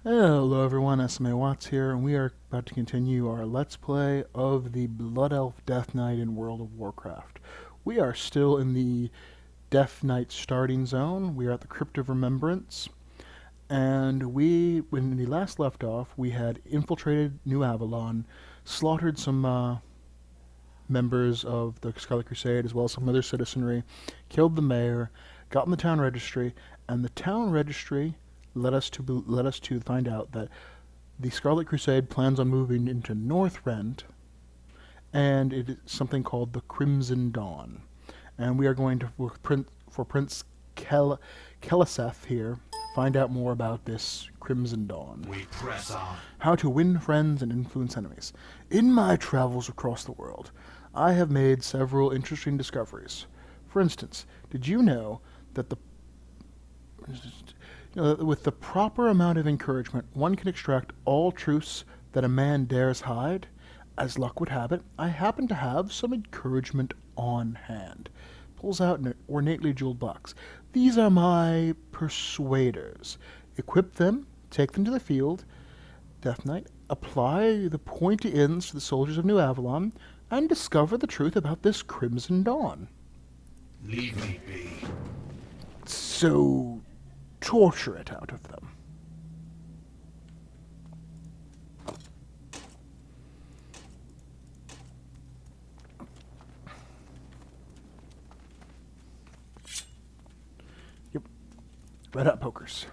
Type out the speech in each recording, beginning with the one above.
Hello everyone, SMA Watts here, and we are about to continue our Let's Play of the Blood Elf Death Knight in World of Warcraft. We are still in the Death Knight starting zone. We are at the Crypt of Remembrance, and when we last left off, we had infiltrated New Avalon, slaughtered some members of the Scarlet Crusade as well as some other citizenry, killed the mayor, got in the town registry, and the town registry led us to find out that the Scarlet Crusade plans on moving into Northrend, and it is something called the Crimson Dawn. And we are going to, for Prince Keliseth here, find out more about this Crimson Dawn. We press on. How to win friends and influence enemies. In my travels across the world, I have made several interesting discoveries. For instance, did you know that with the proper amount of encouragement, one can extract all truths that a man dares hide? As luck would have it, I happen to have some encouragement on hand. Pulls out an ornately jeweled box. These are my persuaders. Equip them, take them to the field, Death Knight, apply the pointy ends to the soldiers of New Avalon, and discover the truth about this Crimson Dawn. Leave me be. So, torture it out of them. Yep. Red hot pokers.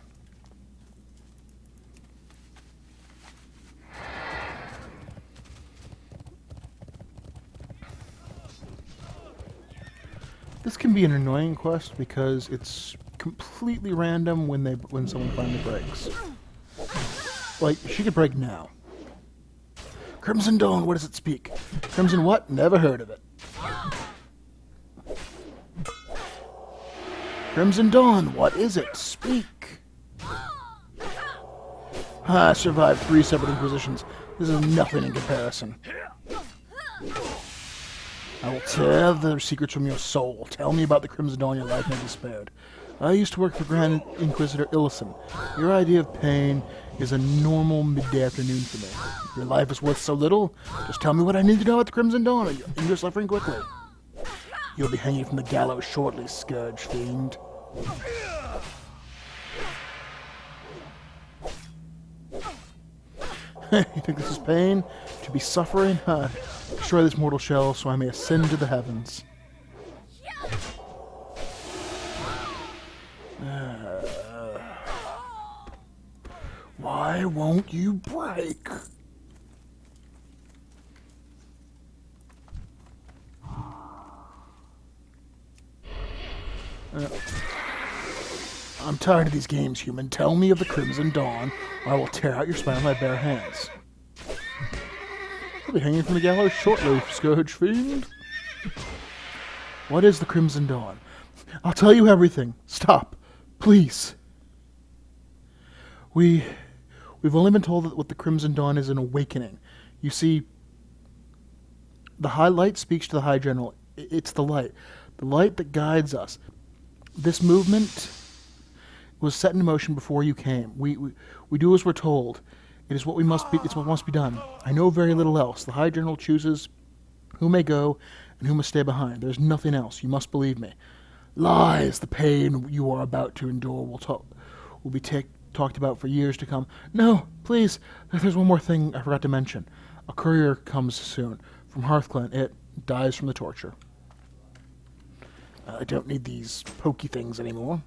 This can be an annoying quest because it's completely random when someone finally breaks. Like, she could break now. Crimson Dawn, what does it speak? Crimson what? Never heard of it. Crimson Dawn, what is it? Speak. I survived 3 separate Inquisitions. This is nothing in comparison. I will tear the secrets from your soul. Tell me about the Crimson Dawn your life never spared. I used to work for Grand Inquisitor Illison. Your idea of pain is a normal midday afternoon for me. Your life is worth so little. Just tell me what I need to know about the Crimson Dawn, and you're suffering quickly. You'll be hanging from the gallows shortly, Scourge Fiend. You think this is pain? To be suffering? Destroy this mortal shell so I may ascend to the heavens. Why won't you break? I'm tired of these games, human. Tell me of the Crimson Dawn, or I will tear out your spine with my bare hands. You'll be hanging from the gallows shortly, Scourge Fiend. What is the Crimson Dawn? I'll tell you everything. Stop. Please. We've only been told that what the Crimson Dawn is an awakening. You see, the High Light speaks to the High General. It's the light that guides us. This movement was set in motion before you came. We do as we're told. It is what we must be. It's what must be done. I know very little else. The High General chooses who may go and who must stay behind. There's nothing else. You must believe me. Lies. The pain you are about to endure will be talked about for years to come. No, please. There's one more thing I forgot to mention. A courier comes soon from Hearthclan. It dies from the torture. I don't need these pokey things anymore.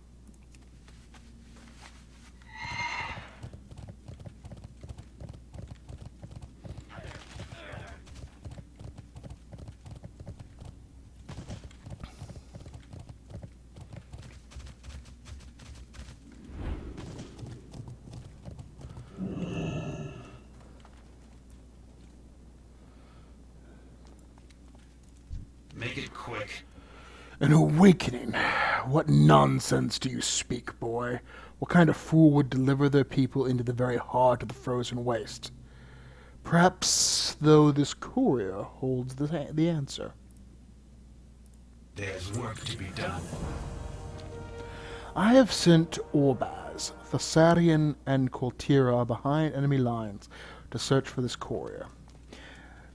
Make it quick. An awakening? What nonsense do you speak, boy? What kind of fool would deliver their people into the very heart of the frozen waste? Perhaps, though, this courier holds the answer. There's work to be done. I have sent Orbaz, Thessarian, and Coltira behind enemy lines to search for this courier.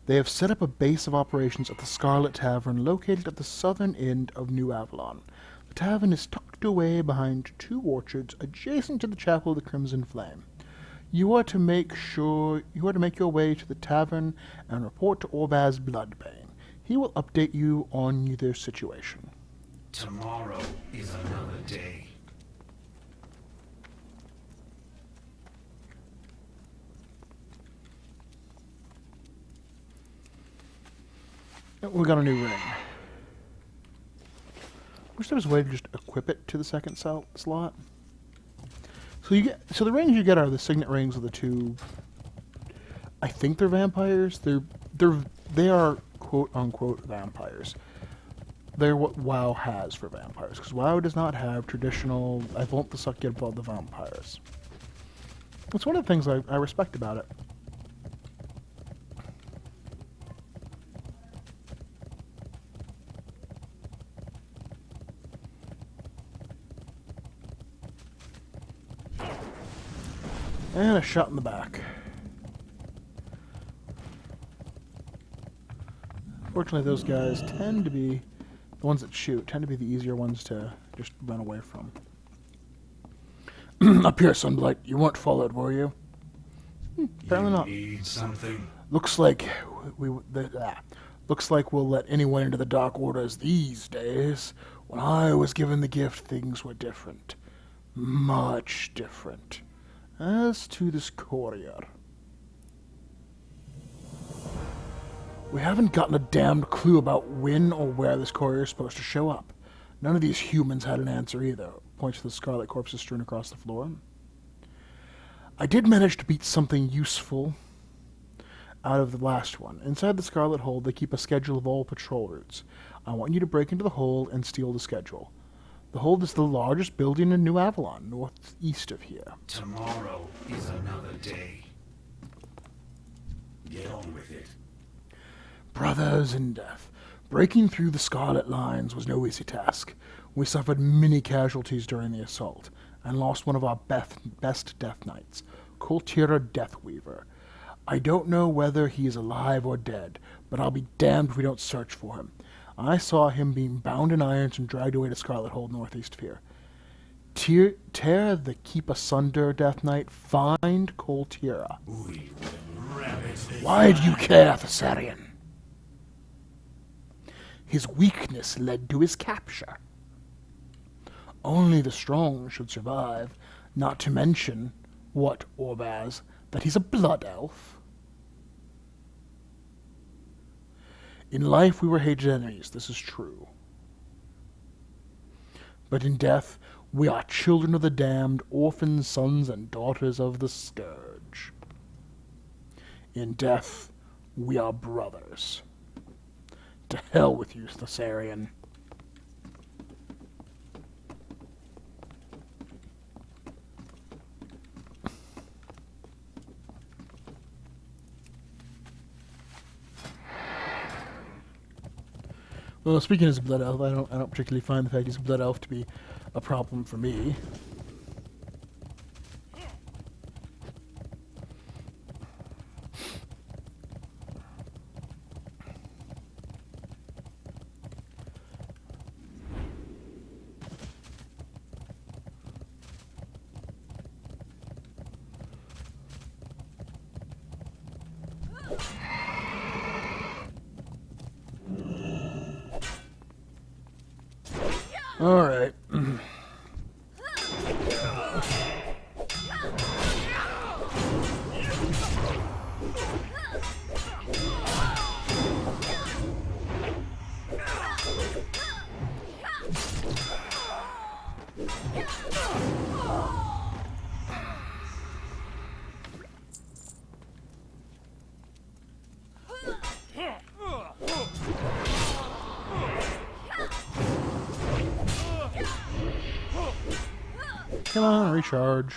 They have set up a base of operations at the Scarlet Tavern located at the southern end of New Avalon. The tavern is tucked away behind 2 orchards adjacent to the Chapel of the Crimson Flame. You are to make your way to the tavern and report to Orbaz Bloodbane. He will update you on their situation. Tomorrow is another day. We got a new ring. Wish there was a way to just equip it to the second slot. So the rings you get are the signet rings of the 2. I think they're vampires. They are quote unquote vampires. They're what WoW has for vampires, because WoW does not have traditional I want to suck your blood the vampires. That's one of the things I respect about it. And a shot in the back. Fortunately, those guys tend to be, the ones that shoot, tend to be the easier ones to just run away from. Up here, Sunblight. You weren't followed, were you? Apparently not. Need something? Looks like looks like we'll let anyone into the Dark Orders these days. When I was given the gift, things were different. Much different. As to this courier, we haven't gotten a damned clue about when or where this courier is supposed to show up. None of these humans had an answer either. Points to the scarlet corpses strewn across the floor. I did manage to beat something useful out of the last one. Inside the Scarlet Hold, they keep a schedule of all patrol routes. I want you to break into the hold and steal the schedule. The hold is the largest building in New Avalon, northeast of here. Tomorrow is another day. Get on with it. Brothers in death. Breaking through the Scarlet lines was no easy task. We suffered many casualties during the assault, and lost one of our best Death Knights, Coltira Deathweaver. I don't know whether he is alive or dead, but I'll be damned if we don't search for him. I saw him being bound in irons and dragged away to Scarlet Hold northeast of here. Tear the Keep Asunder, Death Knight. Find Coltira. Why do you care, Thessarian? His weakness led to his capture. Only the strong should survive, not to mention, what, Orbaz, that he's a blood elf? In life we were hated enemies, this is true. But in death, we are children of the damned, orphan sons and daughters of the scourge. In death, we are brothers. To hell with you, Thessarian. Well, speaking as a blood elf, I don't particularly find the fact he's a blood elf to be a problem for me. All right. Come on, recharge.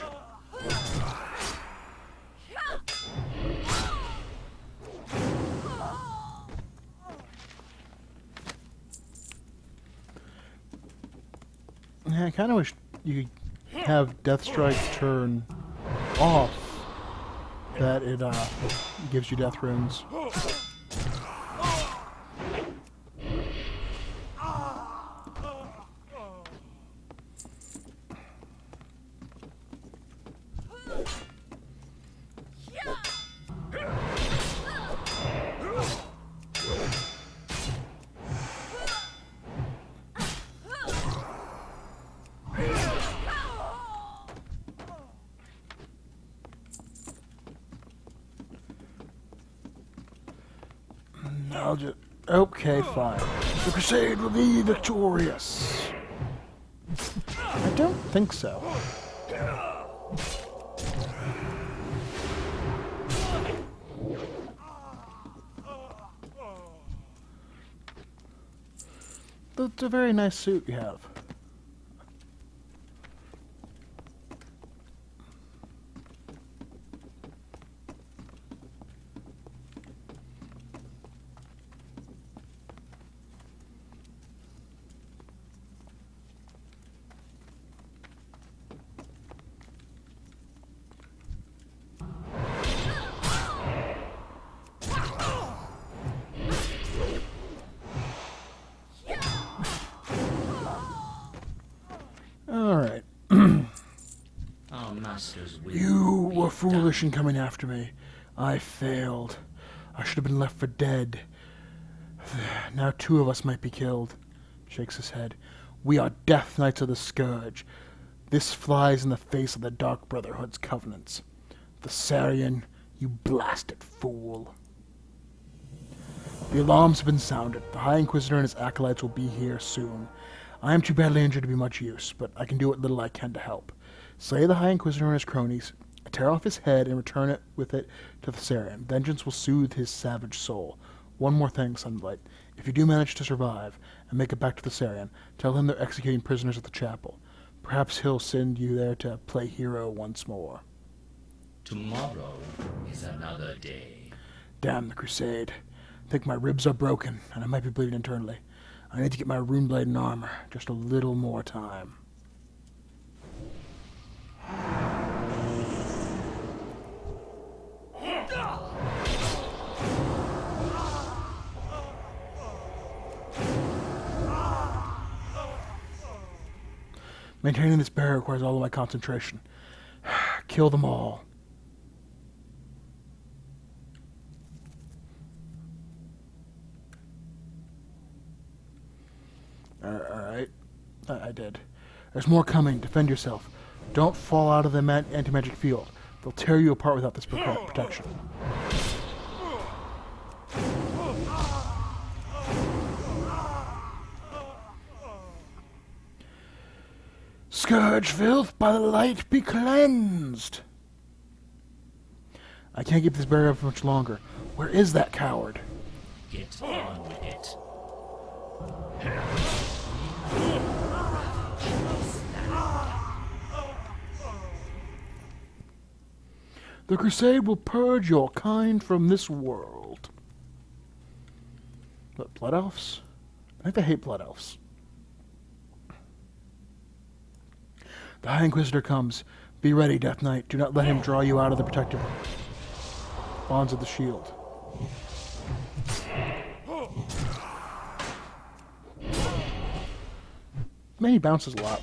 Yeah, I kind of wish you could have Death Strike turn off that it gives you death runes. I'll just... Okay, fine. The Crusade will be victorious. I don't think so. That's a very nice suit you have. Alright. Our master's will You be were done. foolish in coming after me. I failed. I should have been left for dead. Now 2 of us might be killed. Shakes his head. We are Death Knights of the Scourge. This flies in the face of the Dark Brotherhood's covenants. The Sarian, you blasted fool. The alarms have been sounded. The High Inquisitor and his acolytes will be here soon. I am too badly injured to be much use, but I can do what little I can to help. Slay the High Inquisitor and his cronies, tear off his head, and return it with it to the Sarian. Vengeance will soothe his savage soul. One more thing, Sunlight. If you do manage to survive and make it back to the Sarian, tell him they're executing prisoners at the chapel. Perhaps he'll send you there to play hero once more. Tomorrow is another day. Damn the Crusade. I think my ribs are broken, and I might be bleeding internally. I need to get my runeblade and armor. Just a little more time. Maintaining this barrier requires all of my concentration. Kill them all. Alright. I did. There's more coming. Defend yourself. Don't fall out of the anti-magic field. They'll tear you apart without this protection. Scourge filth, by the light be cleansed. I can't keep this barrier up for much longer. Where is that coward? Get on with it. The Crusade will purge your kind from this world. What, Blood Elves? I think they hate Blood Elves. The High Inquisitor comes. Be ready, Death Knight. Do not let him draw you out of the protective bonds of the shield. Man, he bounces a lot.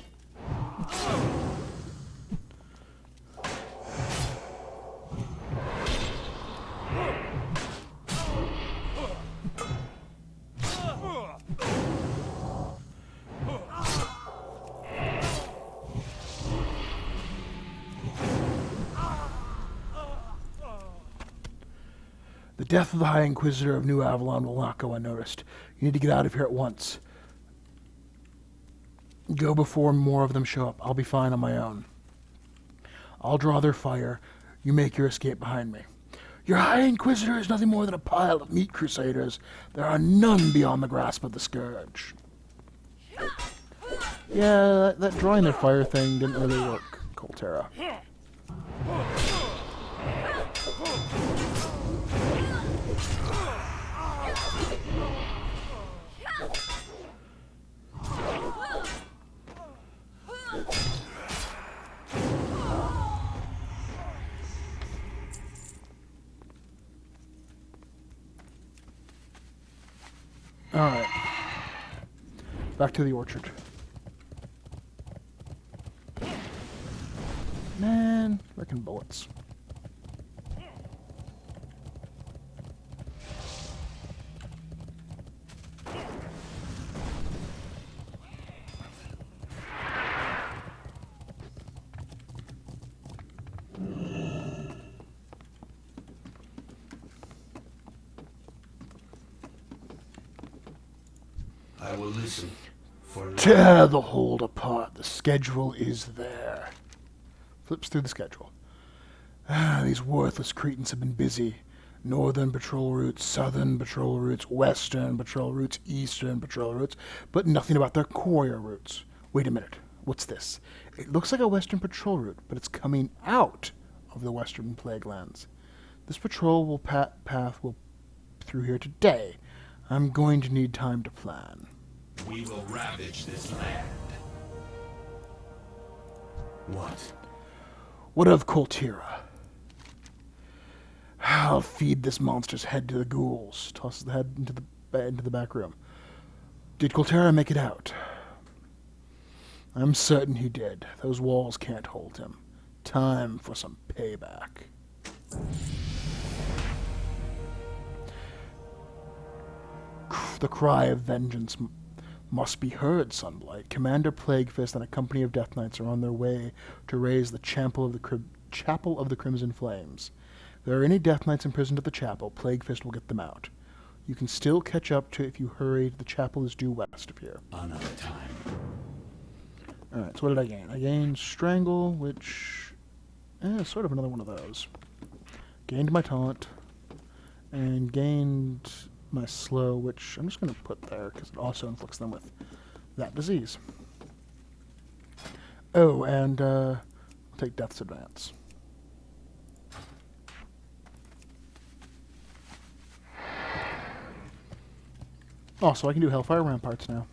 The death of the High Inquisitor of New Avalon will not go unnoticed. You need to get out of here at once. Go before more of them show up. I'll be fine on my own. I'll draw their fire. You make your escape behind me. Your High Inquisitor is nothing more than a pile of meat crusaders. There are none beyond the grasp of the Scourge. Yeah, that drawing their fire thing didn't really work, Colterra. Alright. Back to the orchard. Man, freaking bullets. I will listen for now. Tear the hold apart. The schedule is there. Flips through the schedule. These worthless cretins have been busy. Northern patrol routes, southern patrol routes, western patrol routes, eastern patrol routes, but nothing about their courier routes. Wait a minute. What's this? It looks like a western patrol route, but it's coming out of the western plague lands. This patrol will path will through here today. I'm going to need time to plan. We will ravage this land. What? What of Coltira? I'll feed this monster's head to the ghouls. Tosses the head into the back room. Did Coltira make it out? I'm certain he did. Those walls can't hold him. Time for some payback. The cry of vengeance must be heard, Sunblight. Commander Plaguefist and a company of Death Knights are on their way to raise the Chapel of the Crimson Flames. If there are any Death Knights imprisoned at the chapel, Plaguefist will get them out. You can still catch up to if you hurry. The chapel is due west of here. Another time. Alright, so what did I gain? I gained Strangle, which... sort of another one of those. Gained my Taunt. And gained my Slow, which I'm just going to put there, because it also inflicts them with that disease. Oh, and I'll take Death's Advance. Also, I can do Hellfire Ramparts now.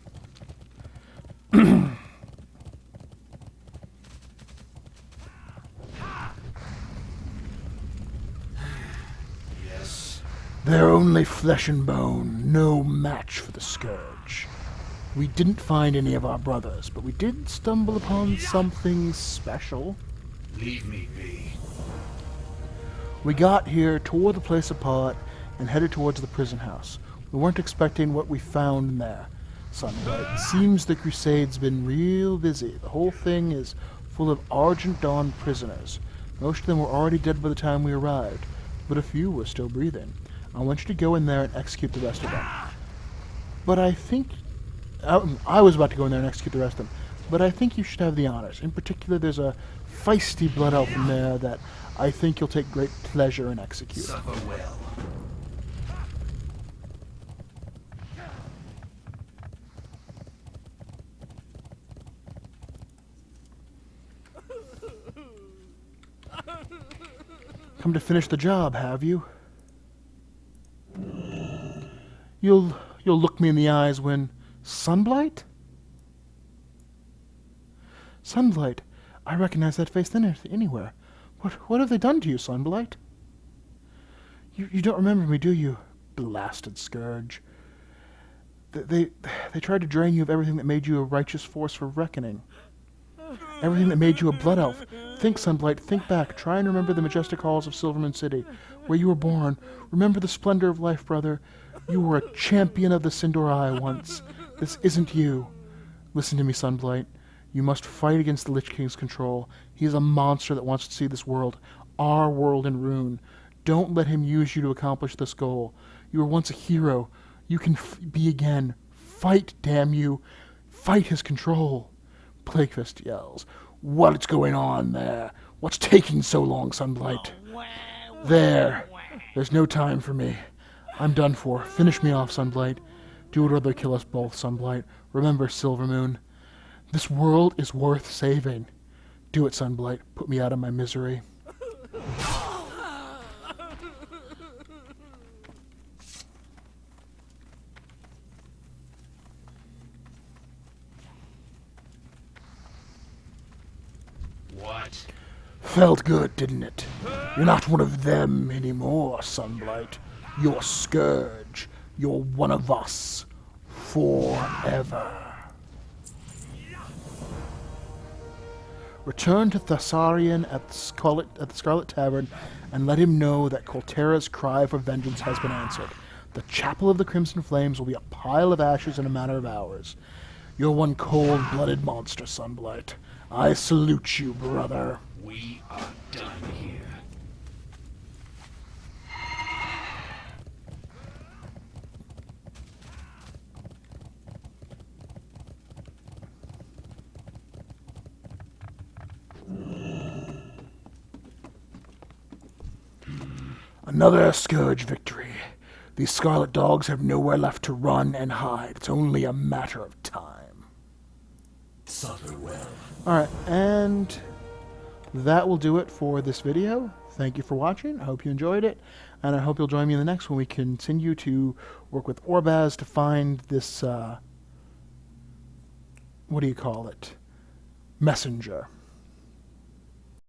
Yes. They're only flesh and bone, no match for the Scourge. We didn't find any of our brothers, but we did stumble upon something special. Leave me be. We got here, tore the place apart, and headed towards the prison house. We weren't expecting what we found in there. Sunlight. Seems the Crusade's been real busy. The whole thing is full of Argent Dawn prisoners. Most of them were already dead by the time we arrived, but a few were still breathing. I want you to go in there and execute the rest of them. But I think... I was about to go in there and execute the rest of them, but I think you should have the honors. In particular, there's a feisty blood elf in there that I think you'll take great pleasure in executing. Suffer well. Come to finish the job, have you? You'll look me in the eyes when... Sunblight? Sunblight, I recognize that face anywhere. What have they done to you, Sunblight? You don't remember me, do you? Blasted Scourge. They tried to drain you of everything that made you a righteous force for reckoning. Everything that made you a blood elf. Think, Sunblight, think back. Try and remember the majestic halls of Silverman City, where you were born. Remember the splendor of life, brother. You were a champion of the Sindorai once. This isn't you. Listen to me, Sunblight. You must fight against the Lich King's control. He is a monster that wants to see this world, our world, in ruin. Don't let him use you to accomplish this goal. You were once a hero. You can be again. Fight, damn you. Fight his control. Plaguefist yells. What's going on there? What's taking so long, Sunblight? There. There's no time for me. I'm done for. Finish me off, Sunblight. Do it or they'll kill us both, Sunblight. Remember, Silvermoon. This world is worth saving. Do it, Sunblight. Put me out of my misery. What? Felt good, didn't it? You're not one of them anymore, Sunblight. You're Scourge. You're one of us. forever. Return to Thessarian at the Scarlet Tavern and let him know that Colterra's cry for vengeance has been answered. The Chapel of the Crimson Flames will be a pile of ashes in a matter of hours. You're one cold-blooded monster, Sunblight. I salute you, brother. We are done here. Another Scourge victory. These Scarlet Dogs have nowhere left to run and hide. It's only a matter of time. Suffer well. Alright, and that will do it for this video. Thank you for watching. I hope you enjoyed it, and I hope you'll join me in the next one. We continue to work with Orbaz to find this, what do you call it? Messenger.